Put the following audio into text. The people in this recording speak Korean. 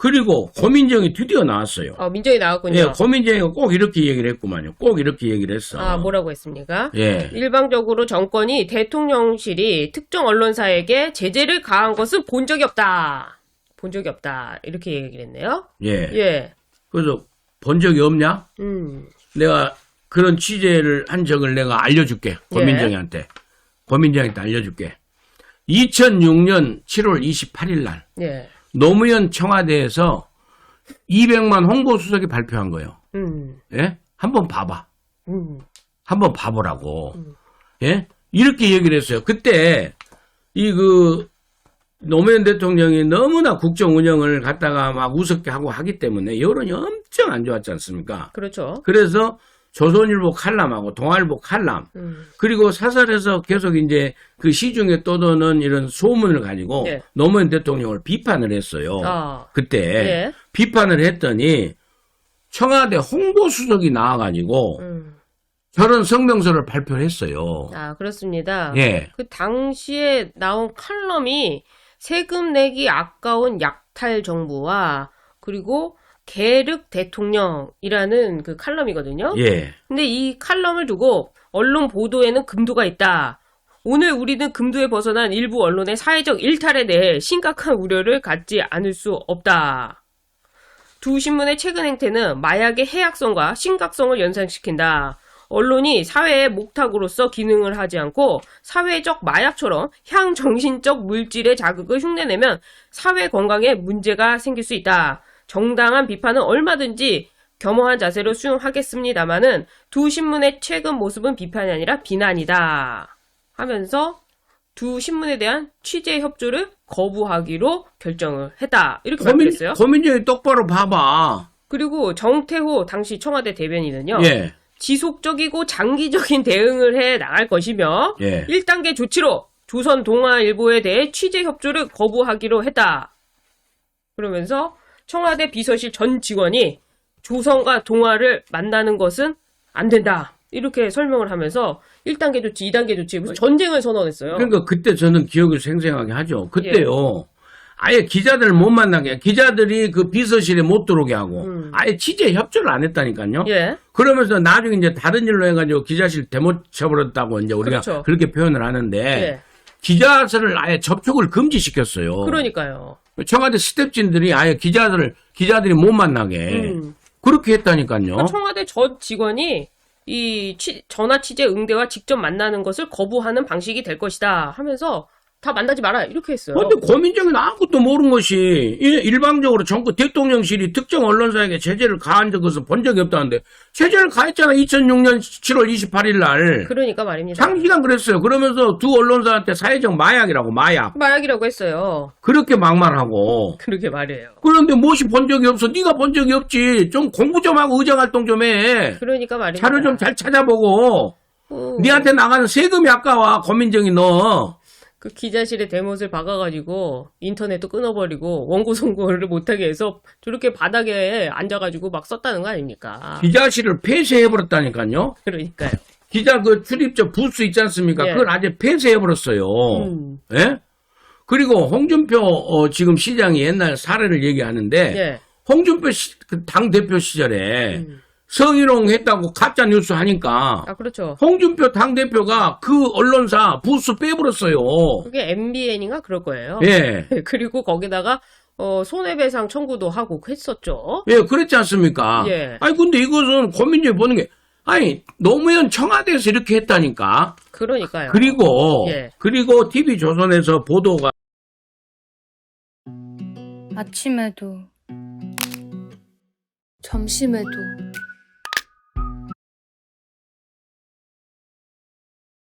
그리고 고민정이 드디어 나왔어요. 민정이 나왔군요. 예, 고민정이가 꼭 이렇게 얘기를 했구만요. 꼭 이렇게 얘기를 했어. 뭐라고 했습니까? 예. 일방적으로 정권이 대통령실이 특정 언론사에게 제재를 가한 것은 본 적이 없다. 본 적이 없다. 이렇게 얘기를 했네요. 예. 그래서 본 적이 없냐? 내가 그런 취재를 한 적을 내가 알려줄게. 고민정이한테. 고민정이한테 알려줄게. 2006년 7월 28일 날. 노무현 청와대에서 200만 홍보수석이 발표한 거예요. 예? 한번 봐봐. 한번 봐보라고. 예? 이렇게 얘기를 했어요. 그때, 노무현 대통령이 너무나 국정 운영을 갖다가 막 우습게 하고 하기 때문에 여론이 엄청 안 좋았지 않습니까? 그렇죠. 그래서 조선일보 칼럼하고 동아일보 칼럼, 그리고 사설에서 계속 이제 그 시중에 떠도는 이런 소문을 가지고 노무현 대통령을 비판을 했어요. 그때 비판을 했더니 청와대 홍보수석이 나와가지고 저런 성명서를 발표를 했어요. 그렇습니다. 예. 그 당시에 나온 칼럼이 세금 내기 아까운 약탈 정부와 그리고 계륵 대통령이라는 그 칼럼이거든요. 예. 근데 이 칼럼을 두고 언론 보도에는 금도가 있다. 오늘 우리는 금도에 벗어난 일부 언론의 사회적 일탈에 대해 심각한 우려를 갖지 않을 수 없다. 두 신문의 최근 행태는 마약의 해악성과 심각성을 연상시킨다. 언론이 사회의 목탁으로서 기능을 하지 않고 사회적 마약처럼 향정신적 물질의 자극을 흉내내면 사회 건강에 문제가 생길 수 있다. 정당한 비판은 얼마든지 겸허한 자세로 수용하겠습니다마는 두 신문의 최근 모습은 비판이 아니라 비난이다. 하면서 두 신문에 대한 취재 협조를 거부하기로 결정을 했다. 이렇게 발표했어요. 고민정이 똑바로 봐봐. 그리고 정태호 당시 청와대 대변인은요. 예. 지속적이고 장기적인 대응을 해 나갈 것이며 1단계 조치로 조선동아일보에 대해 취재 협조를 거부하기로 했다. 그러면서 청와대 비서실 전 직원이 조선과 동아를 만나는 것은 안 된다. 이렇게 설명을 하면서 1단계 조치, 2단계 조치, 무슨 전쟁을 선언했어요. 그러니까 그때 저는 기억을 생생하게 하죠. 그때요. 아예 기자들을 못 만나게, 기자들이 그 비서실에 못 들어오게 하고, 아예 취재 협조를 안 했다니까요. 그러면서 나중에 이제 다른 일로 해가지고 기자실 대못 쳐버렸다고 이제 우리가 그렇게 표현을 하는데, 기자들을 아예 접촉을 금지시켰어요. 그러니까요. 청와대 스태프진들이 아예 기자들이 못 만나게 그렇게 했다니까요. 청와대 전 직원이 이 전화 취재 응대와 직접 만나는 것을 거부하는 방식이 될 것이다 하면서 다 만나지 마라 이렇게 했어요. 근데 고민정은 아무것도 모르는 것이 일방적으로 정부 대통령실이 특정 언론사에게 제재를 가한 것은 본 적이 없다는데 제재를 가했잖아. 2006년 7월 28일 날. 그러니까 말입니다. 장기간 그랬어요. 그러면서 두 언론사한테 사회적 마약이라고 했어요. 그렇게 막말하고. 그렇게 말해요. 그런데 무엇이 본 적이 없어. 네가 본 적이 없지. 좀 공부 좀 하고 의정활동 좀 해. 그러니까 말입니다. 자료 좀 잘 찾아보고. 네한테 나가는 세금이 아까워. 고민정이 너. 그 기자실에 대못을 박아가지고 인터넷도 끊어버리고 원고 송고를 못하게 해서 저렇게 바닥에 앉아가지고 막 썼다는 거 아닙니까? 기자실을 폐쇄해버렸다니까요. 그러니까요. 기자 그 출입처 부스 있지 않습니까? 그걸 아예 폐쇄해버렸어요. 예? 그리고 홍준표 지금 시장이 옛날 사례를 얘기하는데 홍준표 당대표 시절에 성희롱 했다고 가짜 뉴스 하니까 그렇죠. 홍준표 당대표가 그 언론사 부스 빼버렸어요. 그게 MBN인가 그럴 거예요. 예. 그리고 거기다가 손해배상 청구도 하고 했었죠. 예, 그랬지 않습니까? 아니 근데 이것은 고민정이 보는 게 노무현 청와대에서 이렇게 했다니까. 그러니까요. 그리고 TV조선에서 보도가 아침에도 점심에도